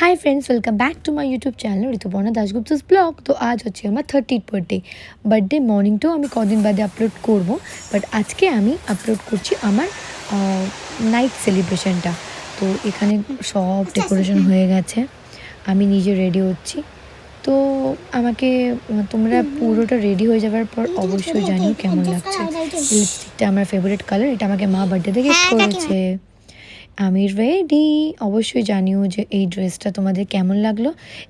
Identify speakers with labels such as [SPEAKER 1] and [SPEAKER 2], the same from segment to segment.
[SPEAKER 1] High friends, welcome back to my YouTube channel Rituparna Dasgupta's blog. तो आज হচ্ছে আমার 30th বার্থডে মর্নিংটাও আমি কদিন বাদে আপলোড করব, বাট আজকে আমি আপলোড করছি আমার নাইট সেলিব্রেশনটা। তো এখানে সব ডেকোরেশন হয়ে গেছে, আমি নিজে রেডি হচ্ছি। তো আমাকে তোমরা পুরোটা রেডি হয়ে যাওয়ার পর অবশ্যই জানিও কেমন লাগছে। লিপস্টিকটা আমার ফেভারিট কালার, এটা আমাকে মা বার্থডেতে গিফট করেছে। আমি রেডি। অবশ্যই জানিও যে এই ড্রেসটা তোমাদের কেমন লাগলো।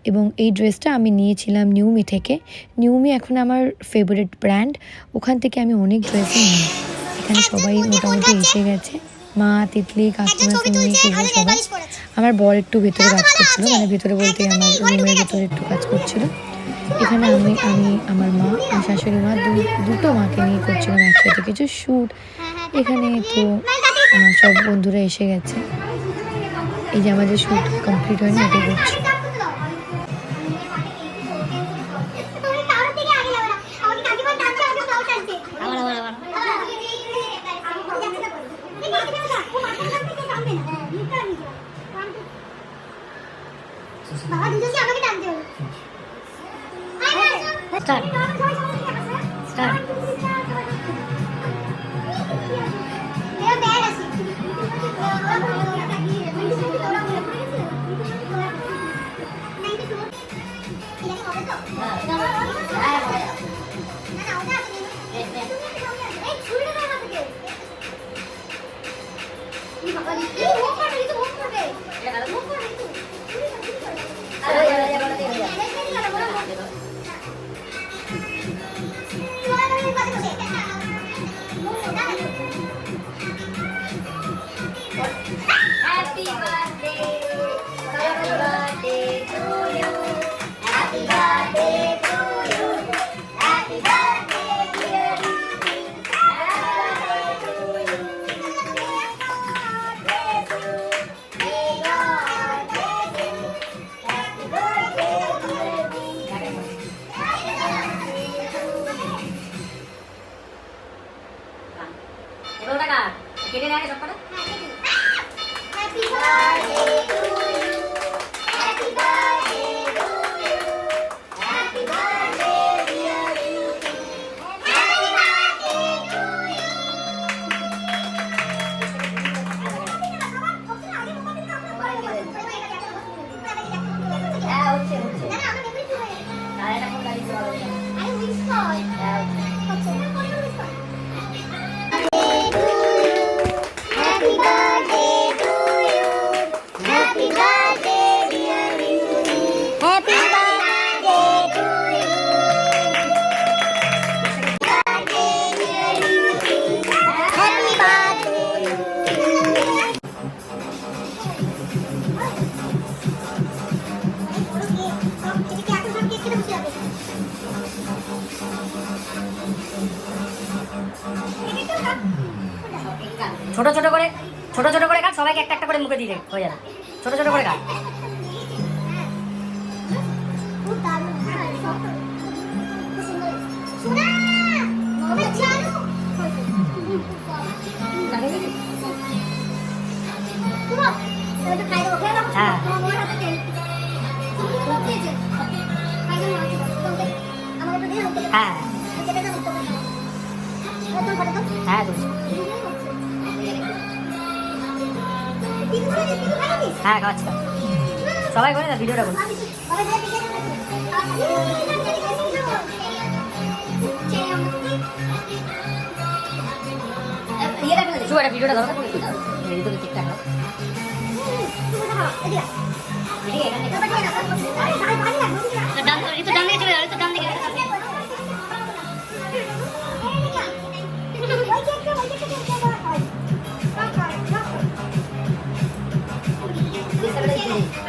[SPEAKER 1] এবং এই ড্রেসটা আমি নিয়েছিলাম নিউমি থেকে। নিউমি এখন আমার ফেভারিট ব্র্যান্ড, ওখান থেকে আমি অনেক ড্রেসই নিই। এখানে সবাই মোটামুটি এসে গেছে, মা, তিতলি, কাকিমা, তুমি, শুভ, সবাই। আমার বর একটু ভেতরে কাজ করছিল, মানে ভেতরে বলতে আমার রুমের ভেতরে একটু কাজ করছিল। এখানে আমি আমার মা, আমার শাশুড়ি মা, দুটো মাকে নিয়ে করছিলাম একসাথে কিছু শ্যুট। এখানে তো সব বন্ধুরা এসে গেছে। এই যে আমাদের শ্যুট কমপ্লিট হয়নি, এটাই করছি।
[SPEAKER 2] ছোট ছোট করে কাট, সবাইকে একটা একটা করে মুখে দিয়ে হয়ে যাবে। ছোট ছোট করে কাট। হ্যাঁ হ্যাঁ হ্যাঁ খাওয়াচ্ছি, সবাই করে না ভিডিওটা করুন। কিছু একটা ভিডিওটা ধরো এই তো ঠিকঠাক না ডান দিকে চলে যাবে তো ডান দিকে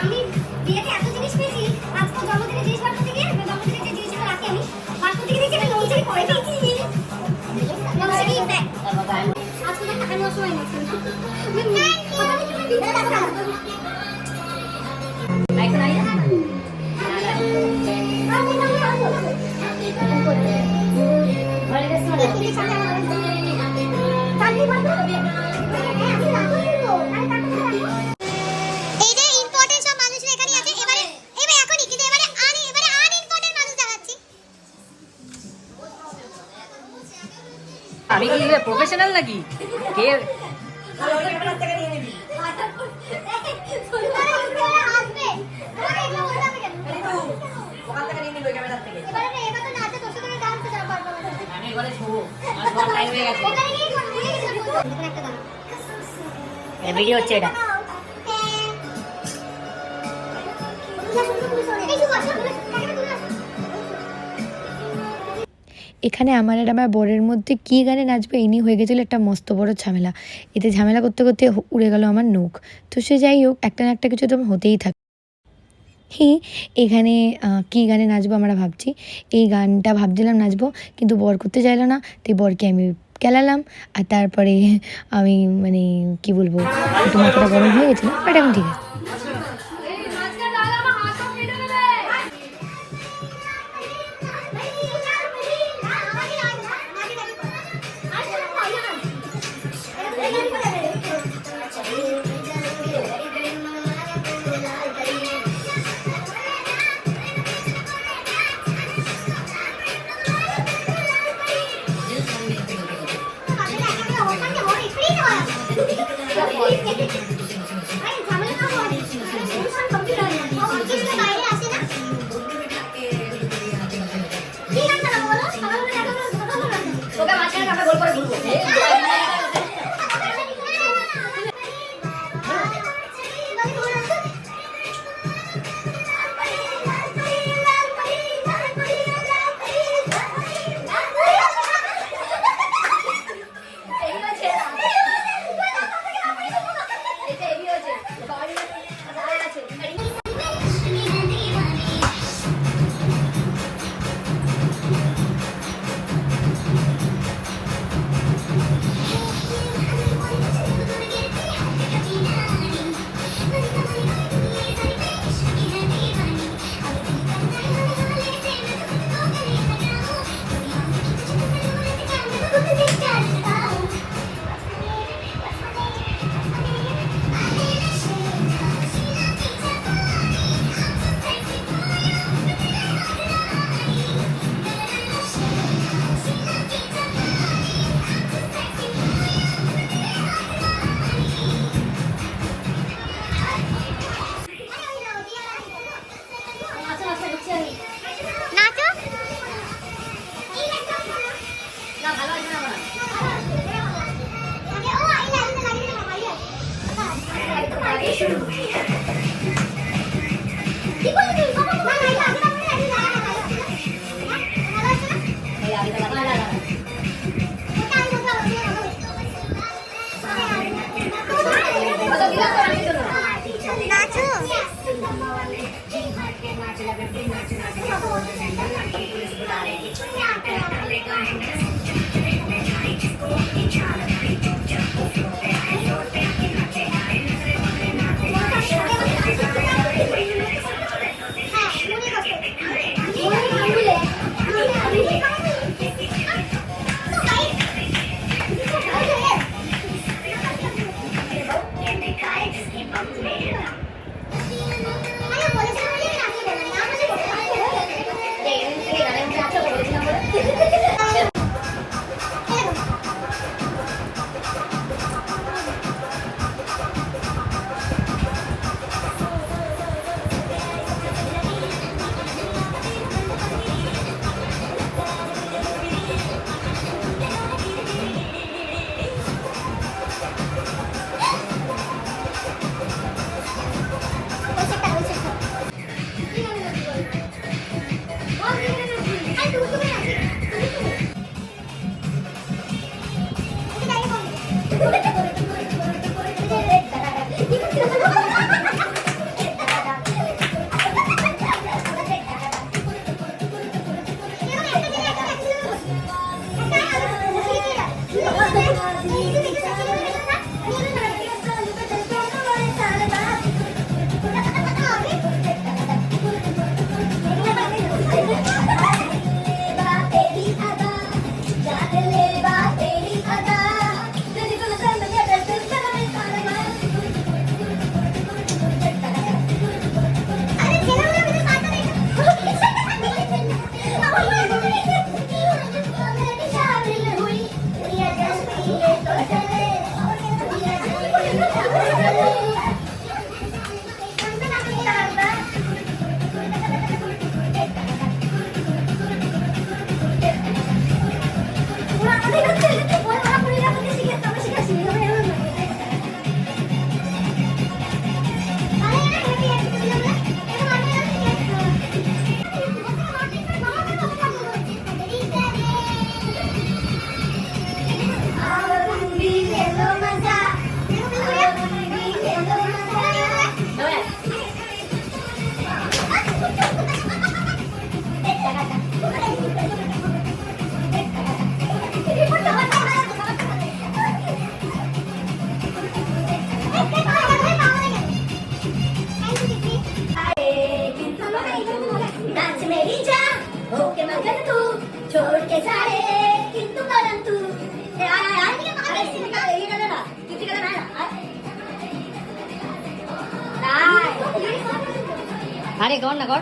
[SPEAKER 3] আমি বিয়েতে এত জিনিস পেয়েছি আজকে জন্মদিনে জিনিস বার করতে গিয়ে জন্মদিনে যে জিনিসগুলো রাখি আমি বার করতে গিয়ে দেখছি আমি লঞ্চেরই পরে পেয়েছি লঞ্চেরই ব্যাগ আজকে একটা খাওয়ার সময় নেই
[SPEAKER 2] লাইক নাই আমি কি প্রফেশনাল নাকি কে ভিডিও হচ্ছে এটা
[SPEAKER 1] এখানে আমার আর আমার বরের মধ্যে কী গানে নাচবে এই নিয়ে হয়ে গেছিলো একটা মস্ত বড় ঝামেলা। এতে ঝামেলা করতে করতে উড়ে গেল আমার নখ। তো সে যাই হোক, একটা না একটা কিছু তো হতেই থাকে। এখানে কী গানে নাচবো আমরা ভাবছি, এই গানটা ভাবছিলাম নাচবো, কিন্তু বর করতে চাইলো না। তাই বরকে আমি গেলালাম, আর তারপরে আমি মানে কি বলবো, একটু মাথাটা গরম হয়ে গেছিলো, বাট এখন ঠিক আছে।
[SPEAKER 2] আরে কর না কর।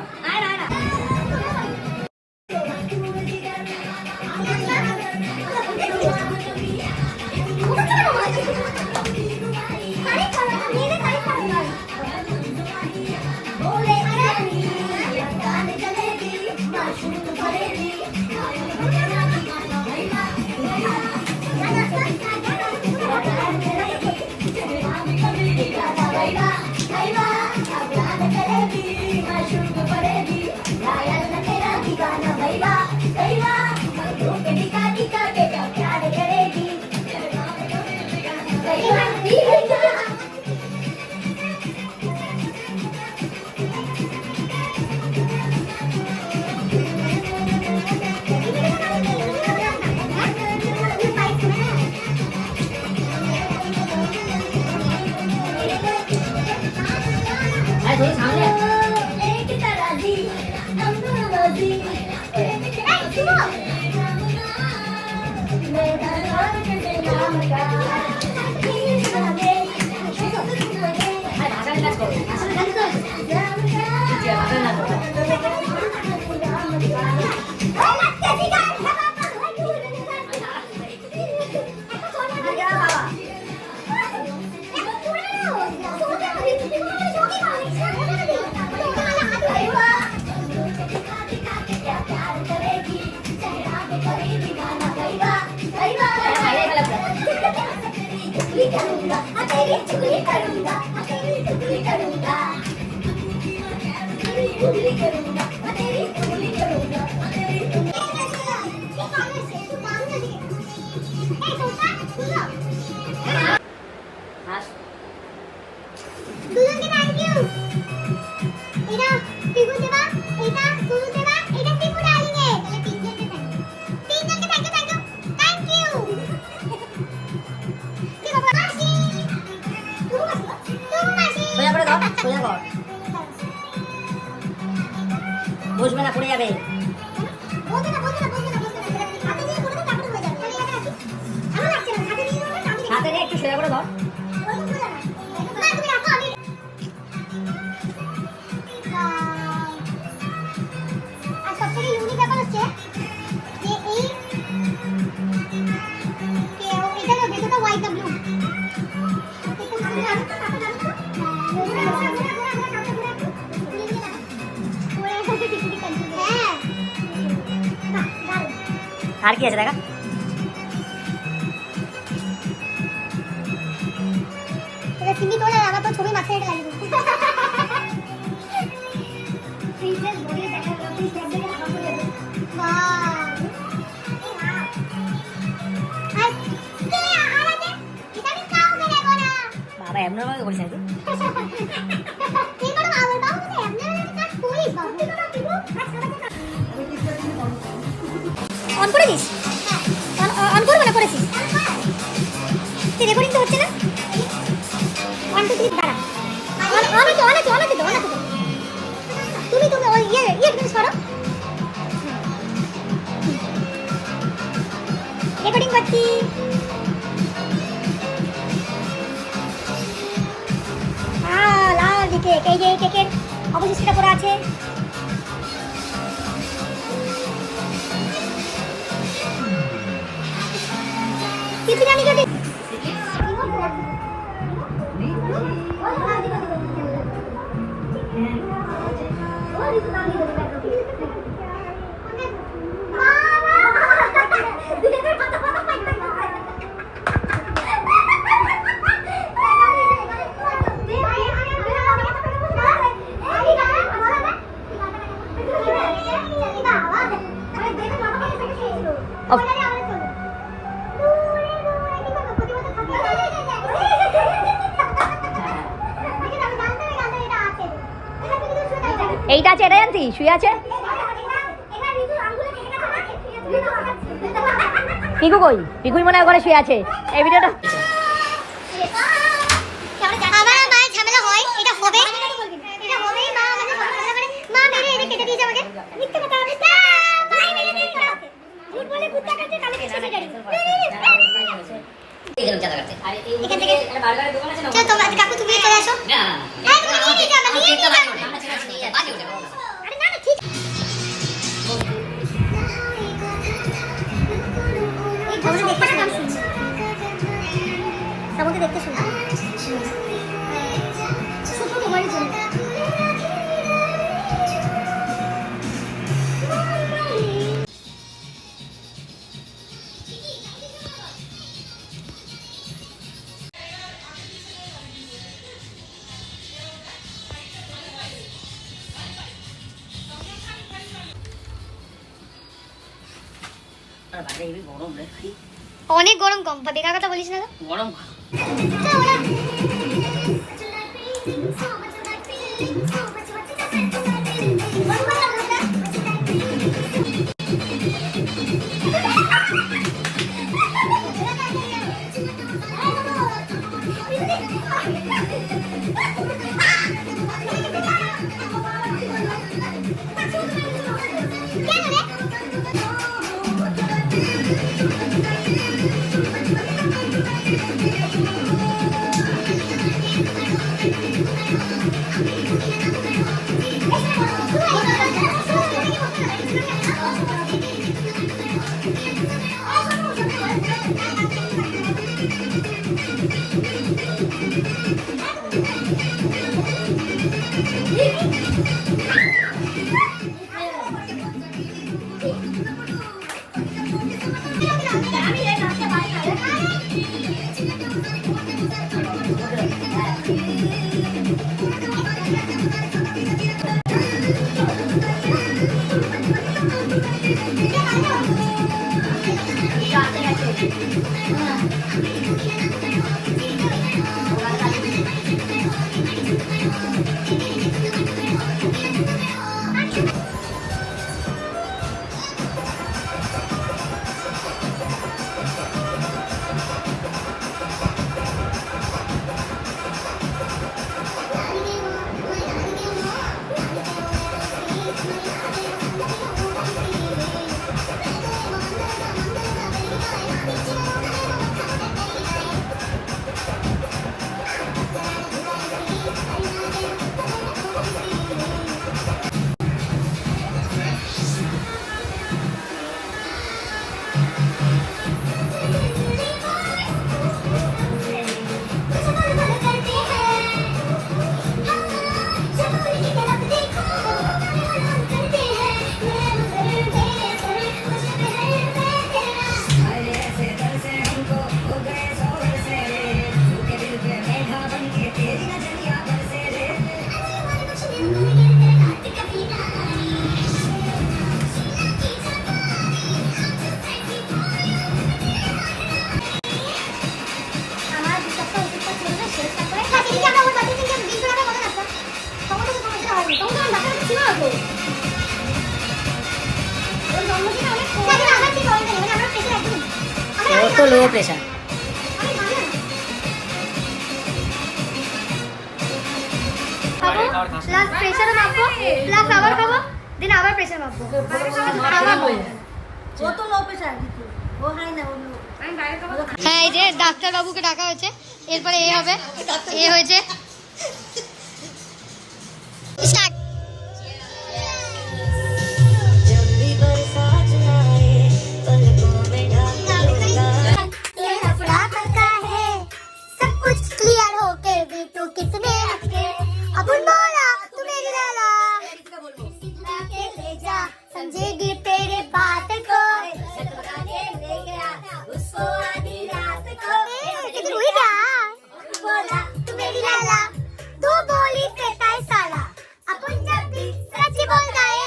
[SPEAKER 3] थोड़ी सामने বসবে না, পড়ে যাবে। হাতে নিয়ে একটু সোজা করে ধর। আর সবথেকে ইউনিক ব্যাপার হচ্ছে যে এই এটা ভেতরটা হোয়াইট আর ব্লু। আর কি আছে দেখা? তোরা চিনি তোলা আমার তো ছবি মাথায় এটা লাগিয়ে দিই। প্রিন্সেস বলে দেখা গেল প্রিন্সেস দেখে আমার বলে দে। বাহ। আর কে আরাতে এটা আমি কাউ করে বলা। বাবা এমন ভাবে বলছিস তুই? কি করে আমার বাবু তো এমন কাজ করিস বাবু। অন করে দিস? হ্যাঁ অন করব না, করেছিস? কি রেকর্ডিং তো হচ্ছে না? 1 2 3 দাঁড়া। অন আছে তো। তুমি ওই তুমি সরো। রেকর্ডিং করছি। লাল দিকে এই যে কেকের অবশিষ্টটা পড়ে আছে। কিছু জানি যদি এইটা আছে, এটা জানতি শুয়ে আছে। পিকু কই? পিকুই মনে হয় ঘরে শুয়ে আছে। এই ভিডিওটা আমার মায়ের ঝামেলা হয়, এটা হবে এটা হবেই। মা আমাকে ঝামেলা করে, মা মেরে এটা কেটে দিয়েছে আমাকে। মিথ্যে কথা বলে মাই মেরে দিয়েছে। ঝুট বলে কুত্তা কাটতে কালে কিছু গাড়ি এখান থেকে বার্গারের দোকান আছে না? চল তোমরা কাকু তুমি চলে আসো। না তুমি নিয়ে যাও, নিয়ে যাও।
[SPEAKER 2] बात ही हो जाएगा।
[SPEAKER 3] अरे ना ना ठीक एक घोड़े देखते हैं, गान सुन सबों के देखते सुन শুধু তোমারই জন্য
[SPEAKER 2] আর বাইরে এই গরম রে ভাই,
[SPEAKER 3] অনেক গরম কম বেকার কথা বলিস না তো
[SPEAKER 2] গরম तो लो प्रेशर
[SPEAKER 3] প্লাস প্রেসার মাপবো প্লাস আবার খাবো দেন আবার প্রেসার মাপবো
[SPEAKER 4] ও তো লো প্রেশার কিন্তু ও হাই না ও লো আমি বাইরে খাবো।
[SPEAKER 3] হ্যাঁ এই যে ডাক্তার বাবুকে ডাকা হয়েছে এরপরে এ হবে এ হয়েছে স্টার্ট समझेगी तेरे बात को ले गया उसको आधी रात को बोला तू मेरी लाला दो बोली कहता है साला अपन जब भी सच बोलता है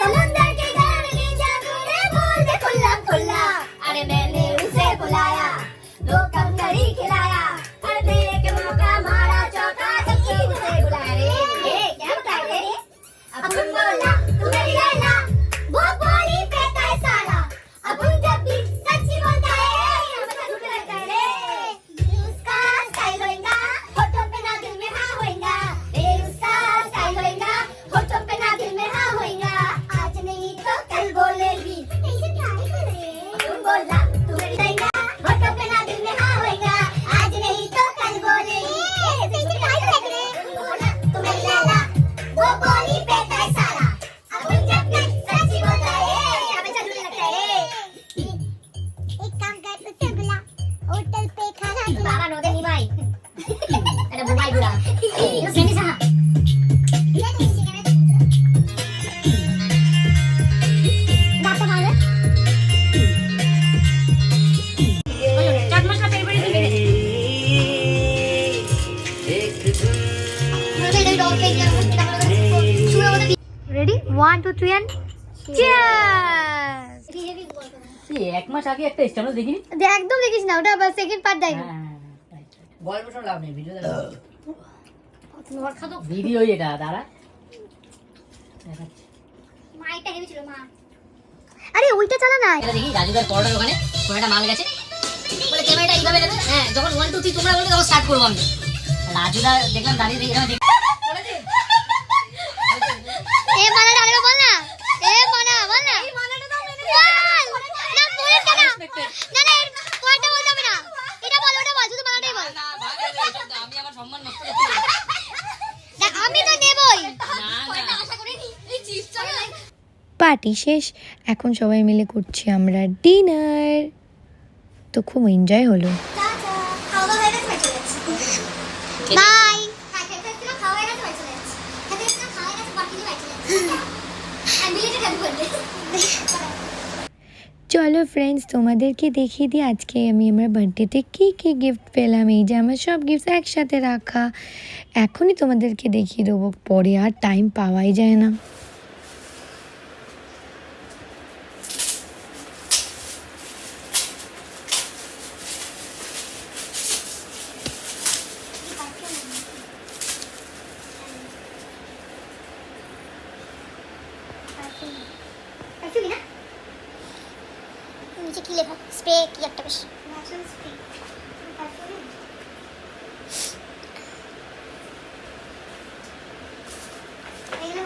[SPEAKER 3] समुंदर के गाने में जादू ने बोल दे खुल्ला खुल्ला अरे मैंने उसे बुलाया दो कप करी खिलाया अरे देख मौका मारा चौका जल्दी उसे बुला रे क्या बता रे अपन बोला तू मेरी लैला वो बोली कहता है साला अपन जब भी सच बोलता है हम तो झूठ लगता है रे उसका स्टाइल होएगा होठों पे ना दिल में हाँ होएगा रे उसका स्टाइल होएगा होठों पे ना दिल में हाँ होएगा आज नहीं तो कल बोलेगी ऐसे क्या है रे अपन बोला तू मेरी लैला होठों पे ना दिल में हाँ होएगा आज नहीं तो कल बोलेगी ऐसे क्या है रे টুয়ান চিয়ার্স।
[SPEAKER 2] এই 1 মাস আগে একটা এসছে আমরা দেখিনি।
[SPEAKER 3] একদম দেখিস না, ওটা আবার সেকেন্ড পার্ট ডায়লগ।
[SPEAKER 2] গল্প শোনা লাভ নেই, ভিডিও দেখা।
[SPEAKER 3] তোমার খাদো
[SPEAKER 2] ভিডিও এটা দাঁড়া দেখাচ্ছি।
[SPEAKER 3] মা এটা হেভি ছিল মা। আরে ওইটা চালা না।
[SPEAKER 2] এটা দেখি রাজুদার পরোটার ওখানে পরোটা মাল গেছে বলে ক্যামেরাটা এইভাবে নেবে। হ্যাঁ যখন 1 2 3 তোমরা বলবে তখন স্টার্ট করবো আমি। রাজুদা দেখলাম দাঁড়িয়ে দেখি এরকম
[SPEAKER 3] এ মানাটা আরেকবার বল না। এ মানা বল না। এই মানাটা দাও মেনে না বলে কেন? না না এর পয়েন্টটা বলতে হবে না। এটা বল, ওটা বল, শুধু মানাটাই বল।
[SPEAKER 2] না ভাগ এটা আমি আমার সম্মান নষ্ট করতে
[SPEAKER 3] দেখ আমি তো দেবই।
[SPEAKER 2] না
[SPEAKER 3] আশা করিনি এই চিপস চলে।
[SPEAKER 1] পার্টি শেষ, এখন সবাই মিলে করছি আমরা ডিনার। তো খুব এনজয় হলো।
[SPEAKER 3] খাওয়া দাওয়া হয়ে গেছে, বাড়ি চলে যাচ্ছি। বাই। হ্যাঁ খেতে এসেছিলাম, খাওয়া হয়ে গেছে, বাড়ি চলে যাচ্ছি। খেতে এসেছিলাম, খাওয়া হয়ে গেছে, বাড়ি চলে যাচ্ছি। আমি বিলেটে হ্যাপি বার্থডে।
[SPEAKER 1] চলো ফ্রেন্ডস, তোমাদেরকে দেখিয়ে দিই আজকে আমি আমার বার্থডেতে কী কী গিফট পেলাম। এই যে আমার সব গিফট একসাথে রাখা, এখনই তোমাদেরকে দেখিয়ে দেবো, পরে আর টাইম পাওয়াই যায় না।
[SPEAKER 3] পারফিউম না? নিচে কি লেখা? স্প্রে কি একটা বেশ। Natural spray. পারফিউম। এইগুলো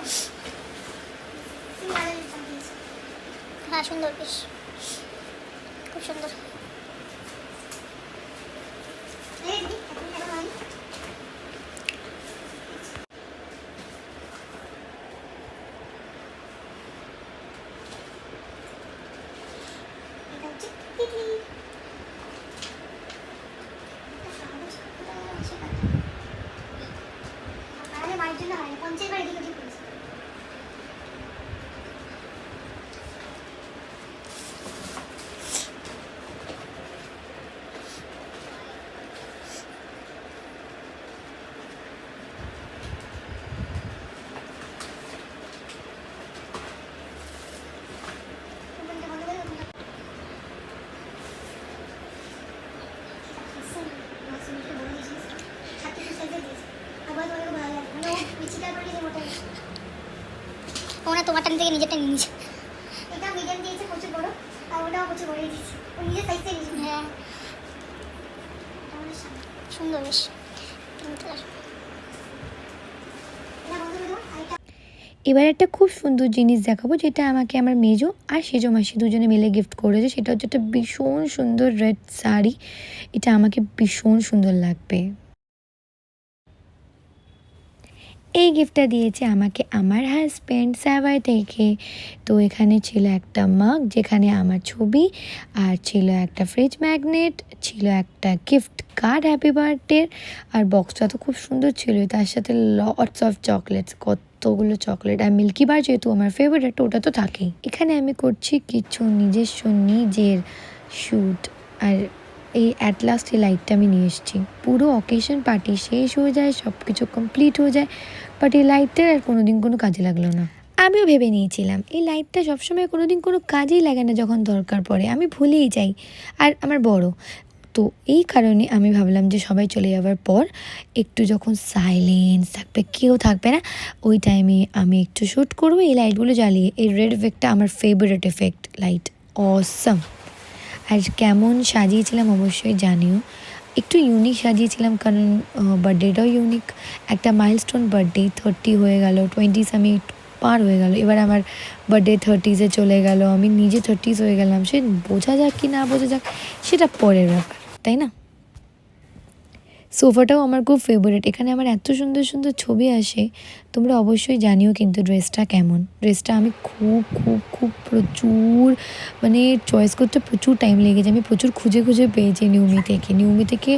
[SPEAKER 3] সিঙ্গারের কম্বিনেশন। হ্যাঁ সুন্দর, বেশ খুব সুন্দর। এই দেখি এখন কেমন হয়। এটা হচ্ছে তিতলি। আরে মায়ের জন্য হয় না, পঞ্চায়েত এদিক ওদিক করেছে। ওখানটা বন্ধ করে ওখানটা মাসুমিকে বলে দিয়েছিস 36 সাইজে দিয়েছে। আবার তোমাকে ভালো লাগে মানে ও মিচিটার পরে যে মোটা ও না তোমারটা থেকে নিজেরটা নিয়ে নিয়েছে। এটা মিডিয়াম দিয়েছে প্রচুর বড়, আর ওটাও প্রচুর বড় দিয়েছে। ও নিজের সাইজে নিয়েছে। হ্যাঁ সুন্দর বেশ। এটা বন্ধ করে দাও। আর এটা
[SPEAKER 1] এবার একটা খুব সুন্দর জিনিস দেখাবো, যেটা আমাকে আমার মেজো আর সেজো মাসি দুজনে মিলে গিফট করেছে। সেটা হচ্ছে একটা ভীষণ সুন্দর রেড শাড়ি। এটা আমাকে ভীষণ সুন্দর লাগবে। এই গিফটটা দিয়েছে আমাকে আমার হাজব্যান্ড সাভাই থেকে। তো এখানে ছিল একটা মাগ যেখানে আমার ছবি, আর ছিল একটা ফ্রিজ ম্যাগনেট, ছিল একটা গিফট কার্ড হ্যাপি বার্থডে, আর বক্সটা তো খুব সুন্দর ছিল। তার সাথে লটস অফ চকলেটস, কতগুলো চকলেট, আর মিল্কি বার যেহেতু আমার ফেভারিট ওটা তো থাকেই। এখানে আমি করছি কিছু নিজের শ্যুট, আর এই অ্যাট লাস্ট এই লাইটটা আমি নিয়ে এসেছি। পুরো অকেশন পার্টি শেষ হয়ে যায়, সব কিছু কমপ্লিট হয়ে যায়, বাট এই লাইটটার আর কোনো দিন কোনো কাজে লাগলো না। আমিও ভেবে নিয়েছিলাম এই লাইটটা সবসময় কোনো দিন কোনো কাজেই লাগে না, যখন দরকার পড়ে আমি ভুলেই যাই, আর আমার বড় তো এই কারণে আমি ভাবলাম যে সবাই চলে যাওয়ার পর একটু যখন সাইলেন্স থাকবে, কেউ থাকবে না, ওই টাইমে আমি একটু শ্যুট করবো এই লাইটগুলো জ্বালিয়ে। এই রেড এফেক্টটা আমার ফেভারিট এফেক্ট লাইট, অসম। আর কেমন সাজিয়েছিলাম অবশ্যই জানিও। একটু ইউনিক সাজিয়েছিলাম কারণ বার্থডেটাও ইউনিক, একটা মাইলস্টোন বার্থডে, 30 হয়ে গেল, 20s আমি পার হয়ে গেল, এবার আমার বার্থডে 30s চলে গেল, আমি নিজে 30s হয়ে গেলাম। সে বোঝা যাক কি না বোঝা যাক সেটা পরের ব্যাপার, তাই না? সোফাটাও আমার খুব ফেভারিট, এখানে আমার এত সুন্দর সুন্দর ছবি আসে। তোমরা অবশ্যই জানিও কিন্তু ড্রেসটা কেমন। ড্রেসটা আমি খুব খুব খুব প্রচুর মানে চয়েস করতে প্রচুর টাইম লেগেছে। আমি প্রচুর খুঁজে খুঁজে পেয়েছি নিউমি থেকে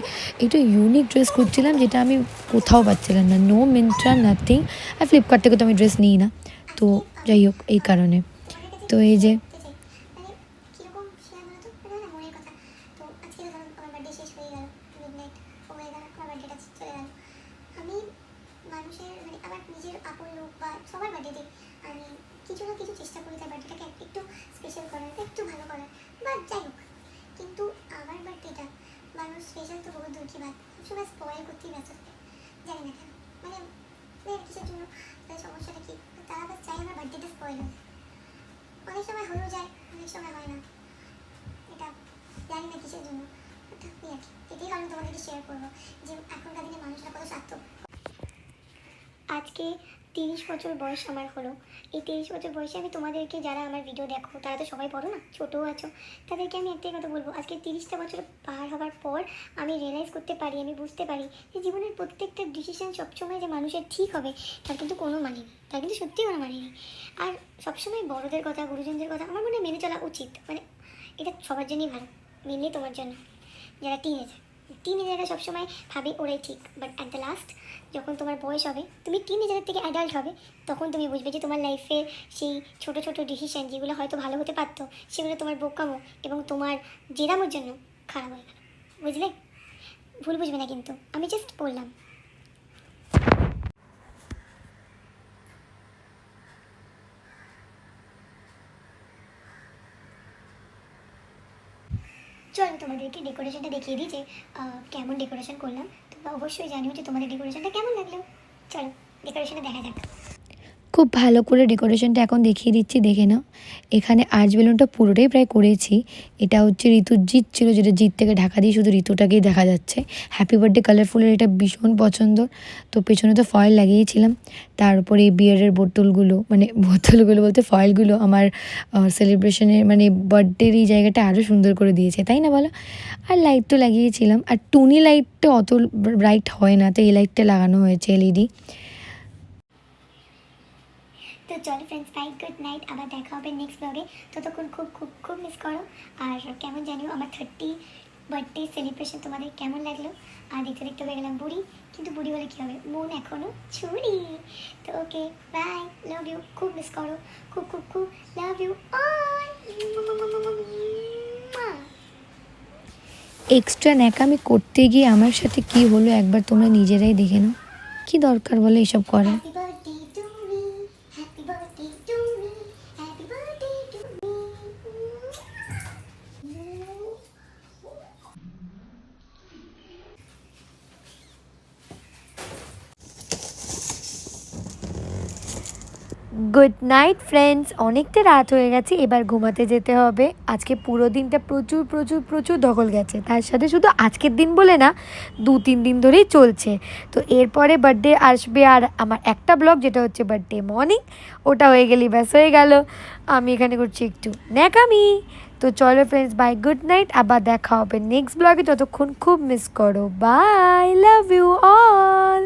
[SPEAKER 1] একটু ইউনিক ড্রেস খুঁজছিলাম যেটা আমি কোথাও পাচ্ছিলাম না। নো মিন্ত্রা নাথিং, আর ফ্লিপকার্ট থেকে তো আমি ড্রেস নিই না, তো যাই হোক এই কারণে। তো এই যে
[SPEAKER 3] কিরকম শেয়ার না তো না মনের কথা। তো আজকে তো আমার বার্থডে শেষ হয়ে গেল, মিডনাইট হয়ে গেল, আমার বার্থডেটা চলে গেল। আমি মানুষের মানে আমার নিজের আপন লোক বা সবার বার্থডেতে আমি কিছু কিছু না কিছু চেষ্টা করি তার বার্থডেটাকে একটু স্পেশাল করার, একটু ভালো করার, বা যাই হোক। কিন্তু আমার বার্থডেটা মানুষ স্পেশাল তো বহুত দূর কি বাদ, সবসময় স্পয়েল করতেই ব্যস্ত থাকে। জানি না কেন, মানে কিসের জন্য, তাদের সমস্যাটা কি, তারা বাস চাই আমার বার্থডেটা স্পয়েল হয়। অনেক সময় হয়েও যায়, অনেক সময় হয় না, এটা জানি না কিসের জন্য। থাকবেই আর কি, এটাই আমি তোমাদেরকে শেয়ার করবো যে এখনকার দিনে মানুষরা কত স্বার্থপর। আজকে 30 বছর বয়স আমার হলো। এই 30 বছর বয়সে আমি তোমাদেরকে, যারা আমার ভিডিও দেখো তারা তো সবাই বড়ো না, ছোটও আছো, তাদেরকে আমি একটাই কথা বলবো, আজকে 30টা বছর পার হওয়ার পর আমি রিয়েলাইজ করতে পারি, আমি বুঝতে পারি যে জীবনের প্রত্যেকটা ডিসিশন সবসময় যে মানুষের ঠিক হবে তার কিন্তু কোনো মানে নেই, তার কিন্তু সত্যিই কোনো মানে নেই। আর সবসময় বড়দের কথা, গুরুজনদের কথা আমার মনে হয় মেনে চলা উচিত, মানে এটা সবার জন্যই ভালো, মেনলি তোমার জন্য। যারা টিনেজাররা সবসময় ভাবে ওরাই ঠিক, বাট অ্যাট দ্য লাস্ট যখন তোমার বয়স হবে, তুমি টিনেজারের থেকে অ্যাডাল্ট হবে, তখন তুমি বুঝবে যে তোমার লাইফের সেই ছোটো ছোটো ডিসিশান যেগুলো হয়তো ভালো হতে পারতো, সেগুলো তোমার বোকামো এবং তোমার জেদামোর জন্য খারাপ হয়ে গেল। বুঝলে? ভুল বুঝবে না কিন্তু, আমি জাস্ট বললাম। চলো তোমাদেরকে ডেকোরেশনটা দেখিয়ে দিই যে কেমন ডেকোরেশন করলাম। তোমরা অবশ্যই জানিও যে তোমাদের ডেকোরেশনটা কেমন লাগলো। চলো ডেকোরেশনটা দেখা যাক।
[SPEAKER 1] খুব ভালো করে ডেকোরেশনটা এখন দেখিয়ে দিচ্ছি, দেখে নাও। এখানে আর্চ বেলুনটা পুরোটাই প্রায় করেছি। এটা হচ্ছে ঋতুর জিত ছিল, যেটা জিত থেকে ঢাকা দিয়ে শুধু ঋতুটাকেই দেখা যাচ্ছে। হ্যাপি বার্থডে কালারফুলের এটা ভীষণ পছন্দ, তো পেছনে তো ফয়েল লাগিয়েছিলাম। তার উপরে এই বিয়ারের বোতলগুলো, মানে বোতলগুলো বলতে ফয়েলগুলো আমার সেলিব্রেশনের মানে বার্থডের এই জায়গাটা আরও সুন্দর করে দিয়েছে, তাই না বলো? আর লাইট তো লাগিয়েছিলাম, আর টুনি লাইটটা অত ব্রাইট হয় না, তো এই লাইটটা লাগানো হয়েছে এলইডি।
[SPEAKER 3] তো চলো ফ্রেন্ডস, বাই, গুড নাইট, আবার দেখা হবে নেক্সট ব্লগে। ততক্ষণ খুব খুব খুব মিস করো। আর কেমন জানিও আমার 30 বার্থডে সেলিব্রেশন তোমাদের কেমন লাগলো। আর দেখতে দেখতে হয়ে গেলাম বুড়ি, কিন্তু বুড়ি হলে কী হবে, মন এখনও ছুরি। তো ওকে, বাই, লাভ ইউ, খুব মিস করো, খুব খুব খুব লাভ ইউ অল।
[SPEAKER 1] এক্সট্রা ন্যাকামি করতে গিয়ে আমার সাথে কি হলো একবার তোমরা নিজেরাই দেখে নাও। কি দরকার বলে এসব করা?
[SPEAKER 3] Happy birthday to me, happy birthday to me, happy birthday to me.
[SPEAKER 1] Good night friends, অনেকটা রাত হয়ে গেছে, এবার ঘুমাতে যেতে হবে। আজকে পুরো দিনটা প্রচুর প্রচুর প্রচুর ধকল গেছে, তার সাথে শুধু আজকের দিন বলে না, 2-3 দিন ধরেই চলছে। তো এরপরে বার্থডে আসবে, আর আমার একটা ব্লগ যেটা হচ্ছে বার্থডে মর্নিং, ওটা হয়ে গেলেই ব্যাস হয়ে গেল। আমি এখানে করছি একটু ন্যাকামি। তো চলো ফ্রেন্ডস, বাই, গুড নাইট, আবার দেখা হবে নেক্সট ব্লগে। ততক্ষণ খুব মিস করো, বাই, লাভ ইউ অল।